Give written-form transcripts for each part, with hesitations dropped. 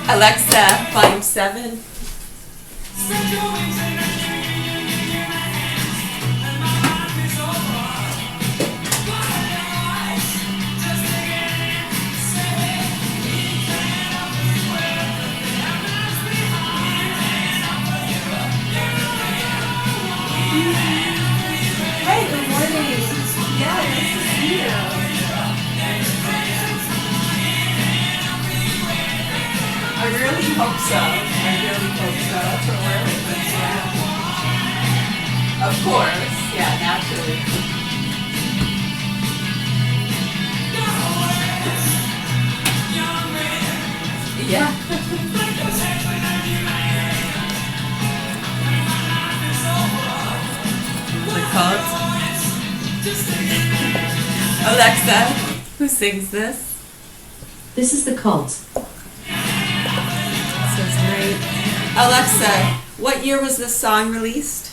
Alexa, find 7. Hey, good morning. Yeah, nice to see you. I really hope so. That's what we're hoping. Yeah. Of course. Yeah, naturally. Yeah. The cult. Alexa, who sings this? This is the cult. Sounds great. Alexa, what year was this song released?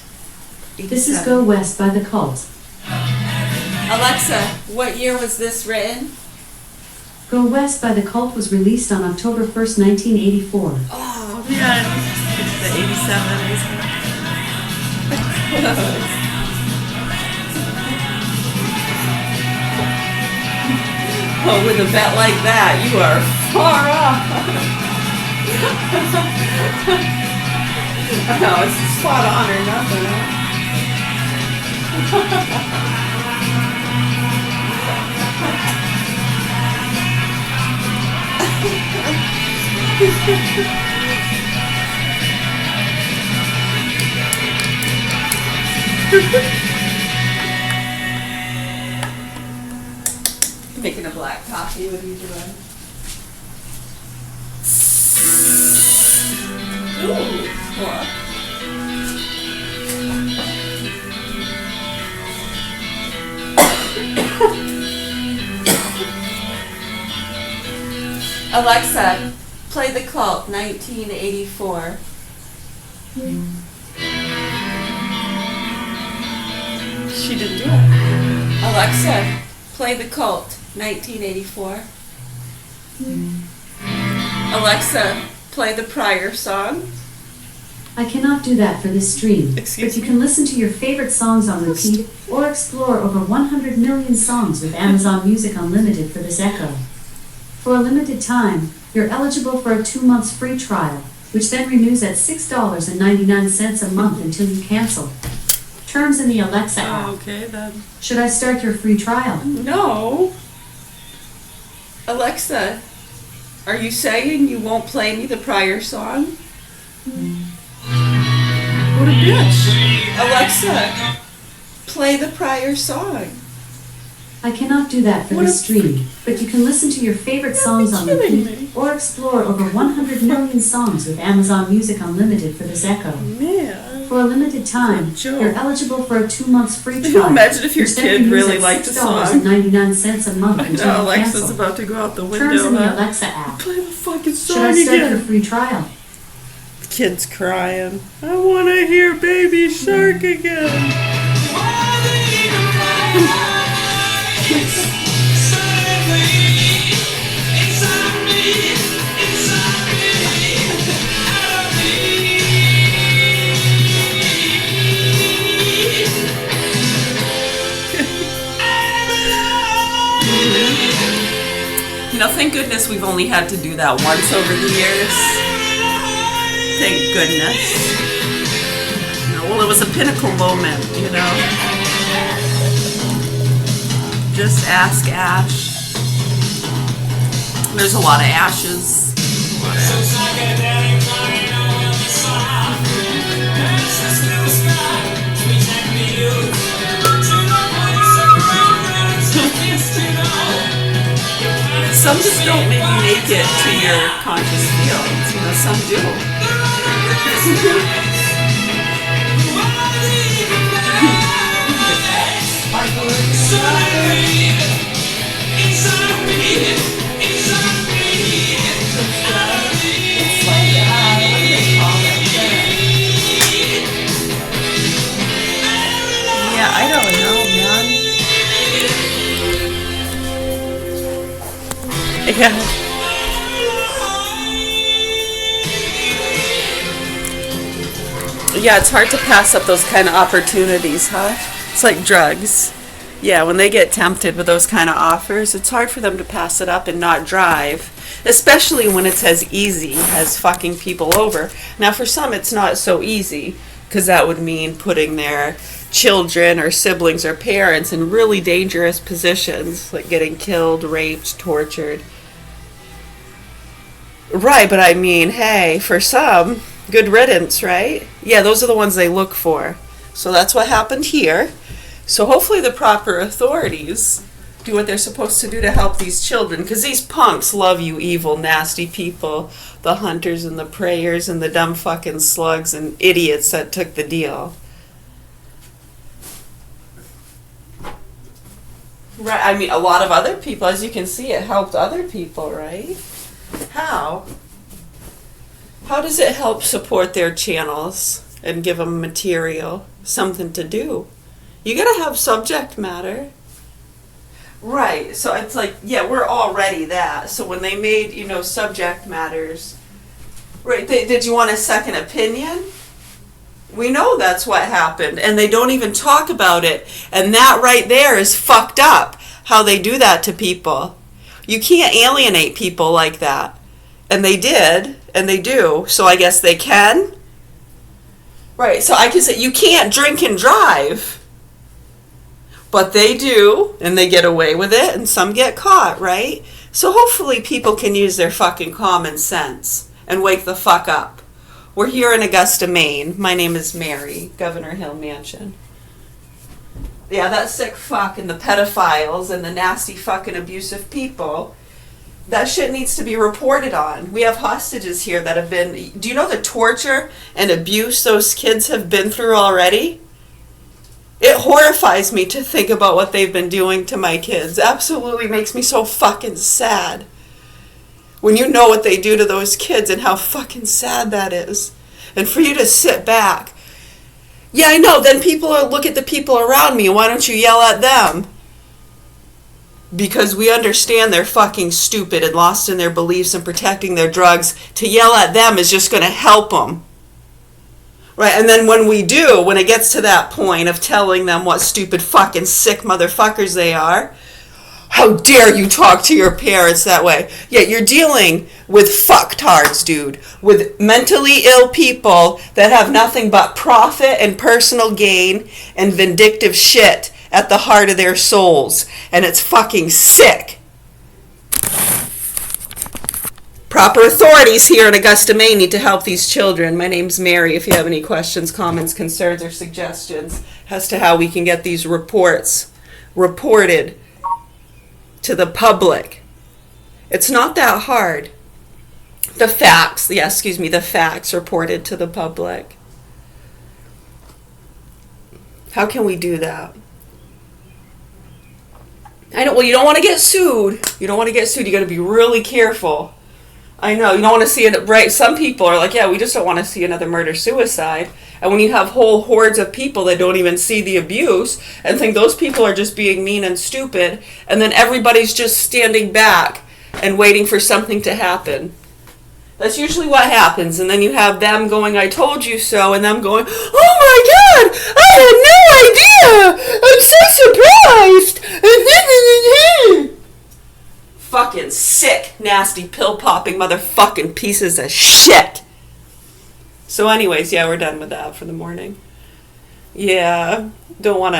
This is Go West by the Cult. Alexa, what year was this written? Go West by the Cult was released on October 1st, 1984. Oh, man. It's the 87, isn't it? Oh, with a bet like that, you are far off. No, it's spot on or nothing, huh? Making a black coffee, what are you doing? Ooh, what? Alexa, play The Cult, 1984. She didn't do it. Alexa, play The Cult, 1984. Alexa, play the prior song. I cannot do that for this stream, Excuse but you me? can listen to your favorite songs on repeat or explore over 100 million songs with Amazon Music Unlimited for this Echo. For a limited time, you're eligible for a 2-month free trial, which then renews at $6.99 a month until you cancel. Terms in the Alexa app. Okay, then. Should I start your free trial? No. Alexa, are you saying you won't play me the prior song? What a bitch. Alexa, play the prior song. I cannot do that for What this a stream, but you can listen to your favorite songs on kidding repeat me. or explore over 100 million songs with Amazon Music Unlimited for this Echo. Man. For a limited time, What a joke. you're eligible for a 2-month free Can trial. you imagine if your which then kid renews really at liked a song? $6.99 a month I until know you Alexa's cancel. about to go out the Terms window, in the huh? Alexa app. Play the fucking Should song I start your again. free trial? The kid's crying. I want to hear Baby Shark again. You know, thank goodness we've only had to do that once over the years. Thank goodness. You know, well, it was a pinnacle moment, you know. Just ask Ash. There's a lot of ashes. Some just don't maybe make it to your conscious fields. You know, some do. It's like, what do they call it? Yeah, I don't know, man. Yeah. Yeah, it's hard to pass up those kind of opportunities, huh? It's like drugs. Yeah, when they get tempted with those kind of offers, it's hard for them to pass it up and not drive. Especially when it's as easy as fucking people over. Now, for some, it's not so easy, because that would mean putting their children or siblings or parents in really dangerous positions, like getting killed, raped, tortured. Right, but I mean, hey, for some, good riddance, right? Yeah, those are the ones they look for. So that's what happened here. So hopefully the proper authorities do what they're supposed to do to help these children, because these punks love you evil, nasty people, the hunters and the preyers and the dumb fucking slugs and idiots that took the deal. Right, I mean, a lot of other people, as you can see, it helped other people, right? How? How does it help support their channels and give them material, something to do? You gotta have subject matter. Right, so it's like, yeah, we're already that. So when they made, subject matters, right, did you want a second opinion? We know that's what happened, and they don't even talk about it. And that right there is fucked up, how they do that to people. You can't alienate people like that. And they did, and they do, so I guess they can. Right, so I can say, you can't drink and drive. But they do, and they get away with it, and some get caught, right? So hopefully people can use their fucking common sense and wake the fuck up. We're here in Augusta, Maine. My name is Mary, Governor Hill Mansion. Yeah, that sick fuck and the pedophiles and the nasty fucking abusive people, that shit needs to be reported on. We have hostages here that have been... Do you know the torture and abuse those kids have been through already? It horrifies me to think about what they've been doing to my kids. Absolutely makes me so fucking sad. When you know what they do to those kids and how fucking sad that is. And for you to sit back. Yeah, I know. Then people look at the people around me. Why don't you yell at them? Because we understand they're fucking stupid and lost in their beliefs and protecting their drugs. To yell at them is just going to help them. Right, and then when we do, when it gets to that point of telling them what stupid fucking sick motherfuckers they are, how dare you talk to your parents that way? Yeah, you're dealing with fucktards, dude. With mentally ill people that have nothing but profit and personal gain and vindictive shit at the heart of their souls. And it's fucking sick. Proper authorities here in Augusta, Maine need to help these children. My name's Mary. If you have any questions, comments, concerns, or suggestions as to how we can get these reports reported to the public. It's not that hard. The facts reported to the public. How can we do that? I know, well, you don't want to get sued. You got to be really careful. I know, you don't want to see it, right? Some people are like, yeah, we just don't want to see another murder-suicide. And when you have whole hordes of people that don't even see the abuse and think those people are just being mean and stupid, and then everybody's just standing back and waiting for something to happen. That's usually what happens. And then you have them going, I told you so, and them going, oh my God, I had no idea. I'm so surprised. Fucking sick, nasty, pill-popping motherfucking pieces of shit. So anyways, yeah, we're done with that for the morning. Yeah, don't want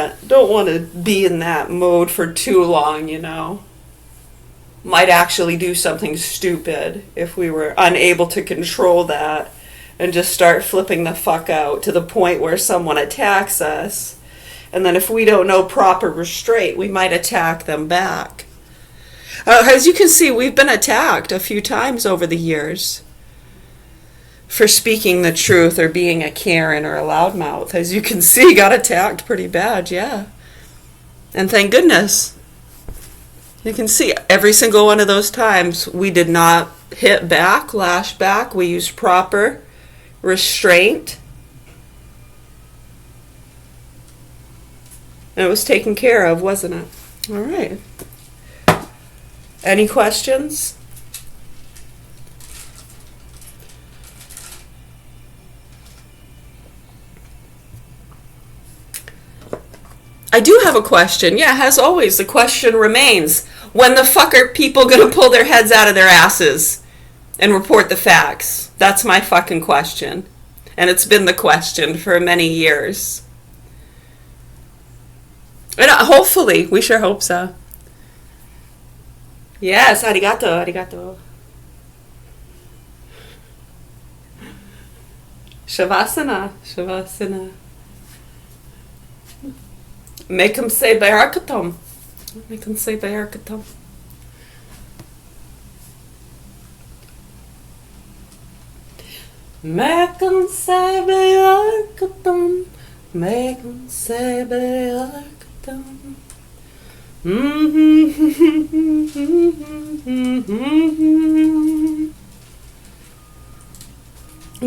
to be in that mode for too long, Might actually do something stupid if we were unable to control that and just start flipping the fuck out to the point where someone attacks us. And then if we don't know proper restraint, we might attack them back. As you can see, we've been attacked a few times over the years for speaking the truth or being a Karen or a loudmouth. As you can see, got attacked pretty bad, yeah. And thank goodness. You can see every single one of those times we did not hit back, lash back. We used proper restraint. And it was taken care of, wasn't it? All right. Any questions? I do have a question. Yeah, as always, the question remains, when the fuck are people gonna pull their heads out of their asses and report the facts? That's my fucking question. And it's been the question for many years. And hopefully, we sure hope so. Yes, arigato, arigato. Shavasana, Shavasana. Make him say Bayarkatam. Make him say Bayarkatam. Make him say Bayarkatam. Make him say Bayarkatam.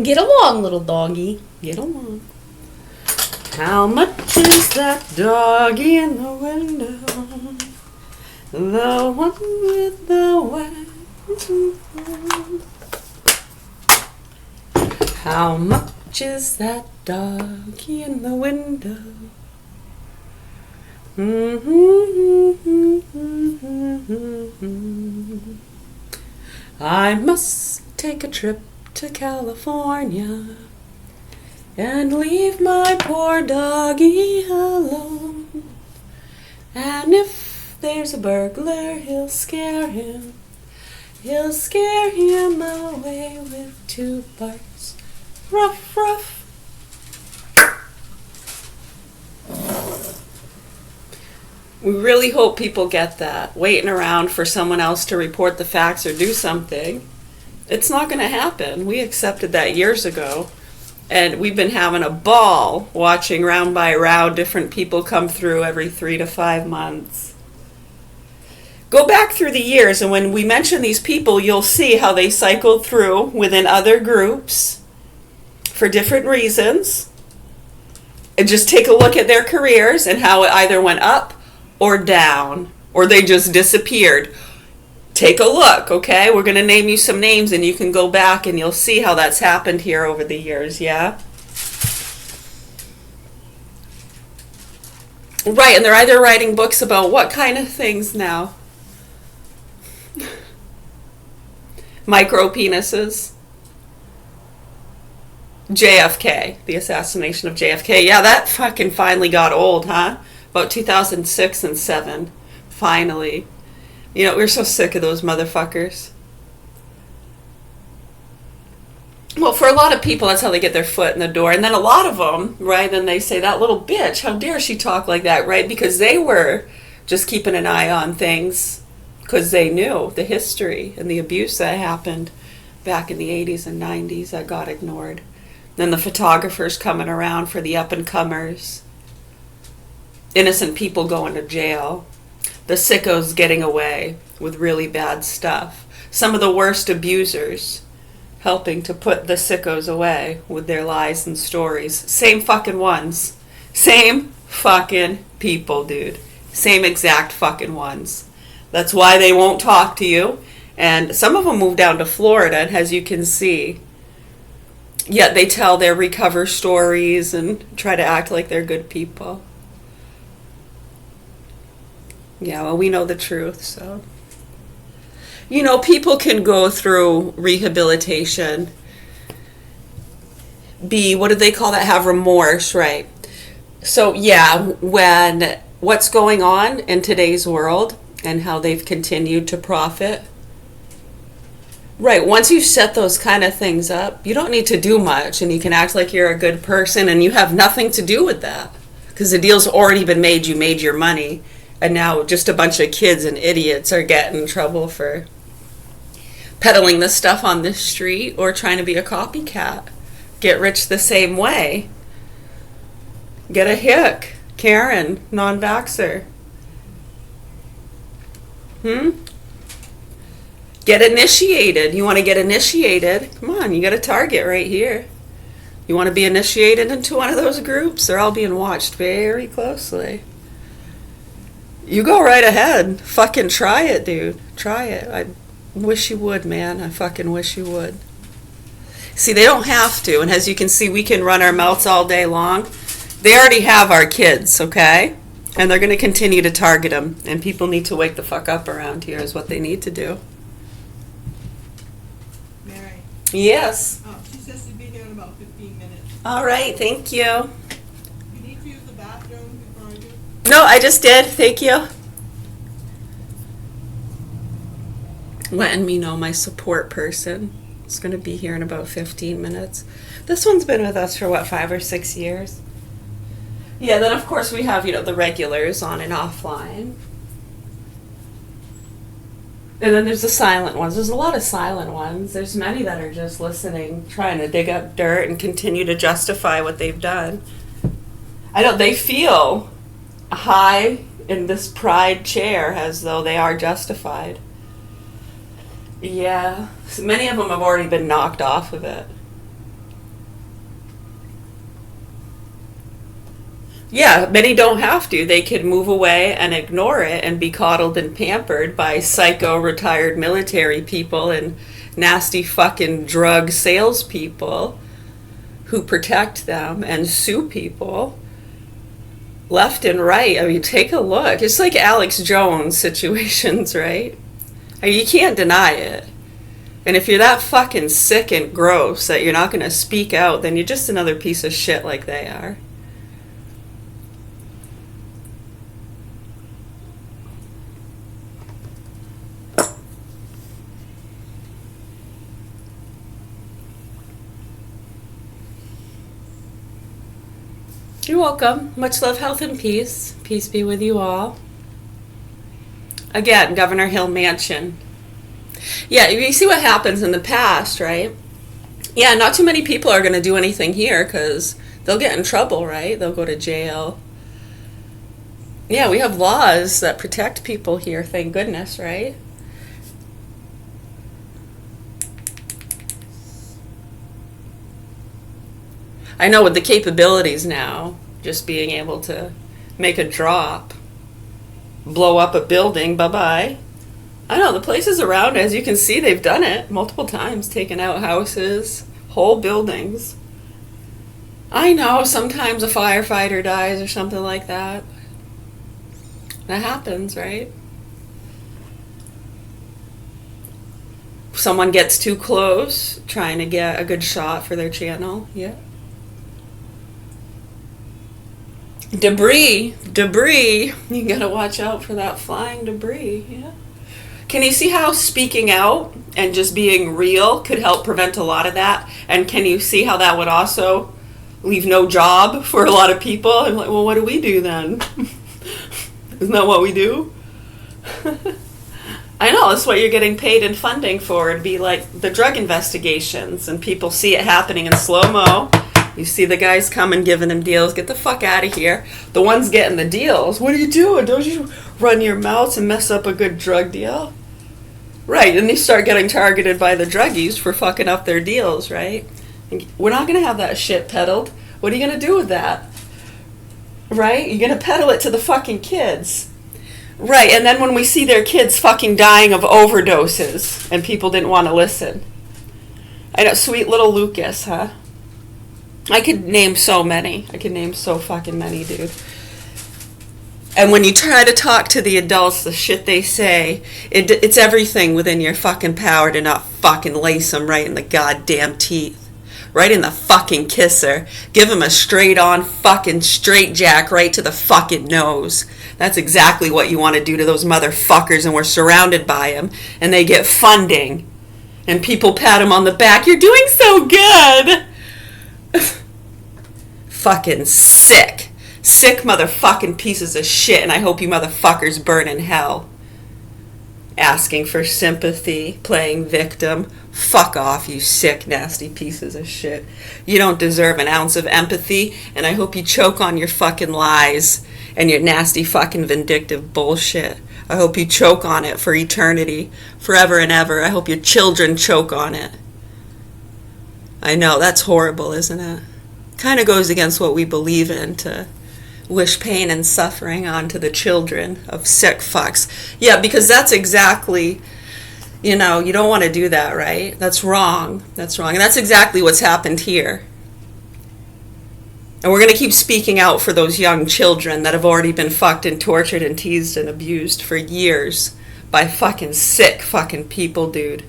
Get along, little doggy. Get along. How much is that doggy in the window? The one with the white. How much is that doggy in the window? I must take a trip to California and leave my poor doggy alone. And if there's a burglar, he'll scare him. He'll scare him away with 2 barks. Ruff, ruff. We really hope people get that. Waiting around for someone else to report the facts or do something. It's not going to happen. We accepted that years ago. And we've been having a ball watching round by round different people come through every 3 to 5 months. Go back through the years, and when we mention these people, you'll see how they cycled through within other groups for different reasons. And just take a look at their careers and how it either went up or down, or they just disappeared. Take a look, okay? We're going to name you some names, and you can go back and you'll see how that's happened here over the years, yeah? Right, and they're either writing books about what kind of things now? Micro penises. JFK, the assassination of JFK. Yeah, that fucking finally got old, huh? About 2006 and 7. Finally. You know, we're so sick of those motherfuckers. Well, for a lot of people, that's how they get their foot in the door. And then a lot of them, right, then they say, that little bitch, how dare she talk like that, right? Because they were just keeping an eye on things because they knew the history and the abuse that happened back in the 80s and 90s that got ignored. Then the photographers coming around for the up-and-comers. Innocent people going to jail. The sickos getting away with really bad stuff. Some of the worst abusers helping to put the sickos away with their lies and stories. Same fucking ones. Same fucking people, dude. Same exact fucking ones. That's why they won't talk to you. And some of them moved down to Florida, and as you can see, yet they tell their recover stories and try to act like they're good people. Yeah, well, we know the truth, so. You know, people can go through rehabilitation, what do they call that? Have remorse, right? So, yeah, when what's going on in today's world and how they've continued to profit. Right, once you set those kind of things up, you don't need to do much, and you can act like you're a good person, and you have nothing to do with that. Because the deal's already been made, you made your money. And now just a bunch of kids and idiots are getting in trouble for peddling this stuff on the street or trying to be a copycat. Get rich the same way. Get a hick. Karen, non-vaxxer. Get initiated. You want to get initiated? Come on, you got a target right here. You want to be initiated into one of those groups? They're all being watched very closely. You go right ahead. Fucking try it, dude. Try it. I wish you would, man. I fucking wish you would. See, they don't have to. And as you can see, we can run our mouths all day long. They already have our kids, okay? And they're going to continue to target them. And people need to wake the fuck up around here is what they need to do. Mary. Yes. Oh, she says she'll be here in about 15 minutes. All right. Thank you. You need to use the bathroom before I do? No, I just did. Thank you. Letting me know my support person is going to be here in about 15 minutes. This one's been with us for, what, 5 or 6 years? Yeah, then of course we have, the regulars on and offline. And then there's the silent ones. There's a lot of silent ones. There's many that are just listening, trying to dig up dirt and continue to justify what they've done. I know they feel high in this pride chair as though they are justified. Yeah, so many of them have already been knocked off of it. Yeah, many don't have to. They could move away and ignore it and be coddled and pampered by psycho retired military people and nasty fucking drug salespeople who protect them and sue people left and right. I mean, take a look. It's like Alex Jones situations, right? I mean, you can't deny it. And if you're that fucking sick and gross that you're not going to speak out, then you're just another piece of shit like they are. You're welcome. Much love, health, and peace. Peace be with you all. Again, Governor Hill Mansion. Yeah, you see what happens in the past, right? Yeah, not too many people are going to do anything here because they'll get in trouble, right? They'll go to jail. Yeah, we have laws that protect people here, thank goodness, right? I know with the capabilities now, just being able to make a drop, blow up a building, bye-bye. I know, the places around, as you can see, they've done it multiple times, taken out houses, whole buildings. I know, sometimes a firefighter dies or something like that. That happens, right? Someone gets too close, trying to get a good shot for their channel, yeah. Debris, you gotta watch out for that flying debris, yeah. Can you see how speaking out and just being real could help prevent a lot of that? And can you see how that would also leave no job for a lot of people? I'm like, well, what do we do then? Isn't that what we do? I know, that's what you're getting paid and funding for. It'd be like the drug investigations, and people see it happening in slow-mo. You see the guys coming, giving them deals. Get the fuck out of here. The ones getting the deals, what are you doing? Don't you run your mouths and mess up a good drug deal? Right, and they start getting targeted by the druggies for fucking up their deals, right? We're not going to have that shit peddled. What are you going to do with that? Right? You're going to peddle it to the fucking kids. Right, and then when we see their kids fucking dying of overdoses and people didn't want to listen. I know, sweet little Lucas, huh? I could name so many. I could name so fucking many, dude. And when you try to talk to the adults, the shit they say, it's everything within your fucking power to not fucking lace them right in the goddamn teeth. Right in the fucking kisser. Give them a straight on fucking straight jack right to the fucking nose. That's exactly what you want to do to those motherfuckers, and we're surrounded by them. And they get funding. And people pat them on the back. You're doing so good. Fucking sick motherfucking pieces of shit, and I hope you motherfuckers burn in hell. Asking for sympathy, playing victim. Fuck off, you sick, nasty pieces of shit. You don't deserve an ounce of empathy, and I hope you choke on your fucking lies and your nasty fucking vindictive bullshit. I hope you choke on it for eternity, forever and ever. I hope your children choke on it. I know, that's horrible, isn't it? Kind of goes against what we believe in, to wish pain and suffering onto the children of sick fucks. Yeah, because that's exactly, you don't want to do that, right? That's wrong. That's wrong. And that's exactly what's happened here. And we're going to keep speaking out for those young children that have already been fucked and tortured and teased and abused for years by fucking sick fucking people, dude.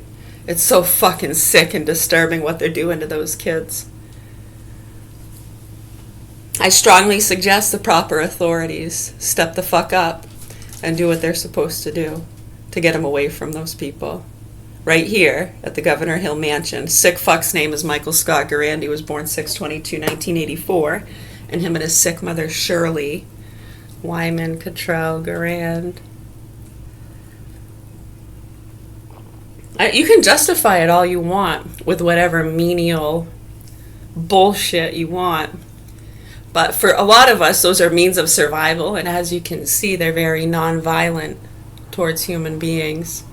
It's so fucking sick and disturbing what they're doing to those kids. I strongly suggest the proper authorities step the fuck up and do what they're supposed to do to get them away from those people. Right here at the Governor Hill Mansion. Sick fuck's name is Michael Scott Garand. He was born 6/22/1984. And him and his sick mother, Shirley Wyman Cottrell Garand. You can justify it all you want with whatever menial bullshit you want. But for a lot of us, those are means of survival. And as you can see, they're very non-violent towards human beings.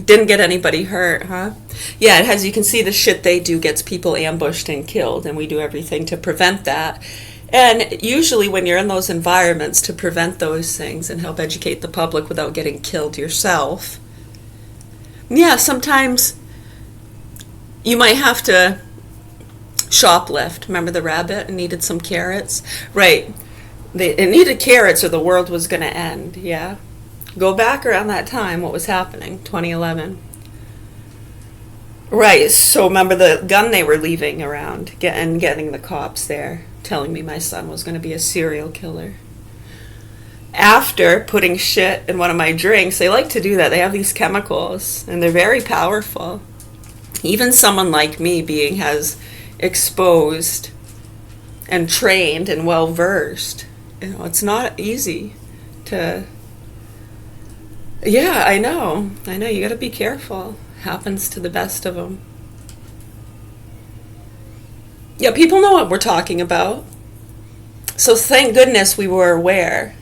Didn't get anybody hurt, huh? Yeah, as you can see, the shit they do gets people ambushed and killed, and we do everything to prevent that. And usually when you're in those environments, to prevent those things and help educate the public without getting killed yourself, yeah, sometimes you might have to shoplift. Remember the rabbit and needed some carrots? Right. It needed carrots or the world was going to end, yeah? Go back around that time, what was happening, 2011. Right, so remember the gun they were leaving around, getting the cops there, telling me my son was going to be a serial killer. After putting shit in one of my drinks, they like to do that. They have these chemicals, and they're very powerful. Even someone like me being as exposed and trained and well-versed, it's not easy to... Yeah, I know, you gotta be careful. Happens to the best of them. Yeah, people know what we're talking about. So thank goodness we were aware.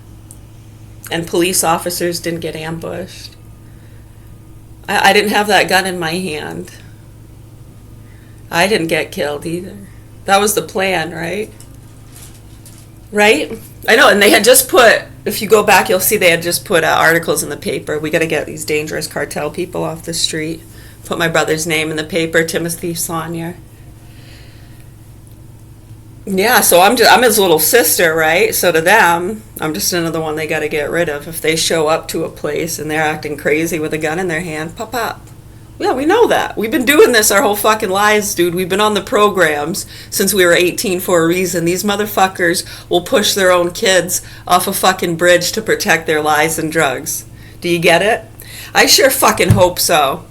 And police officers didn't get ambushed. I didn't have that gun in my hand. I didn't get killed either. That was the plan, right? Right? I know, and they had just put, if you go back, you'll see they had just put articles in the paper. We got to get these dangerous cartel people off the street. Put my brother's name in the paper, Timothy Saunier. Yeah, so I'm his little sister, right? So to them, I'm just another one they got to get rid of. If they show up to a place and they're acting crazy with a gun in their hand, pop up. Yeah, we know that. We've been doing this our whole fucking lives, dude. We've been on the programs since we were 18 for a reason. These motherfuckers will push their own kids off a fucking bridge to protect their lies and drugs. Do you get it? I sure fucking hope so.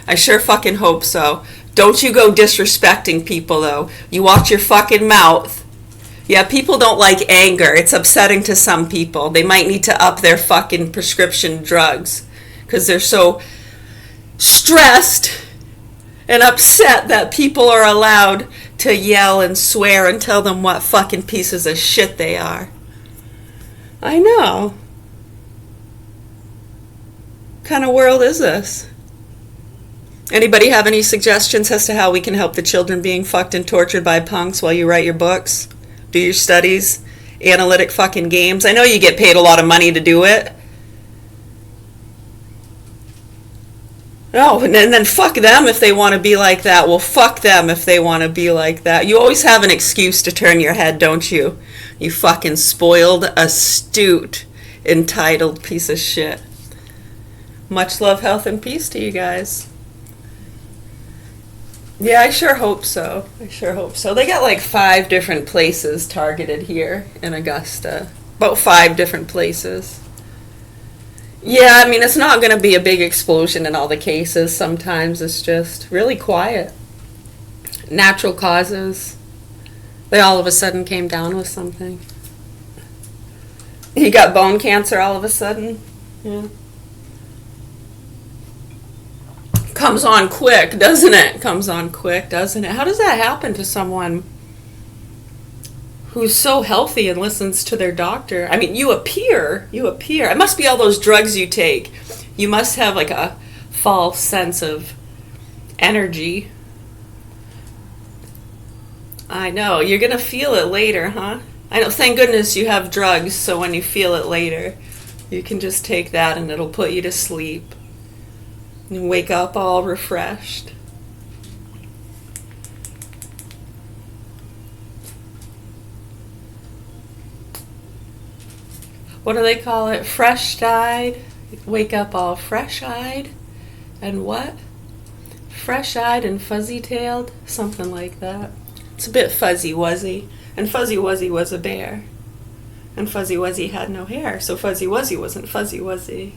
I sure fucking hope so. Don't you go disrespecting people, though. You watch your fucking mouth. Yeah, people don't like anger. It's upsetting to some people. They might need to up their fucking prescription drugs because they're so stressed and upset that people are allowed to yell and swear and tell them what fucking pieces of shit they are. I know. What kind of world is this? Anybody have any suggestions as to how we can help the children being fucked and tortured by punks while you write your books, do your studies, analytic fucking games? I know you get paid a lot of money to do it. No, and then fuck them if they want to be like that. Well, fuck them if they want to be like that. You always have an excuse to turn your head, don't you? You fucking spoiled, astute, entitled piece of shit. Much love, health, and peace to you guys. Yeah, I sure hope so. I sure hope so. They got like 5 different places targeted here in Augusta. About 5 different places. Yeah, I mean, it's not going to be a big explosion in all the cases. Sometimes it's just really quiet. Natural causes. They all of a sudden came down with something. He got bone cancer all of a sudden. Yeah. Comes on quick, doesn't it? Comes on quick, doesn't it? How does that happen to someone who's so healthy and listens to their doctor? I mean, you appear. It must be all those drugs you take. You must have like a false sense of energy. I know. You're going to feel it later, huh? I know. Thank goodness you have drugs, so when you feel it later, you can just take that and it'll put you to sleep. And wake up all refreshed. what do they call it? Fresh-eyed. Wake up all fresh-eyed. And what? Fresh-eyed and fuzzy-tailed? Something like that. It's a bit Fuzzy Wuzzy. And Fuzzy Wuzzy was a bear. And Fuzzy Wuzzy had no hair, so Fuzzy Wuzzy wasn't Fuzzy Wuzzy.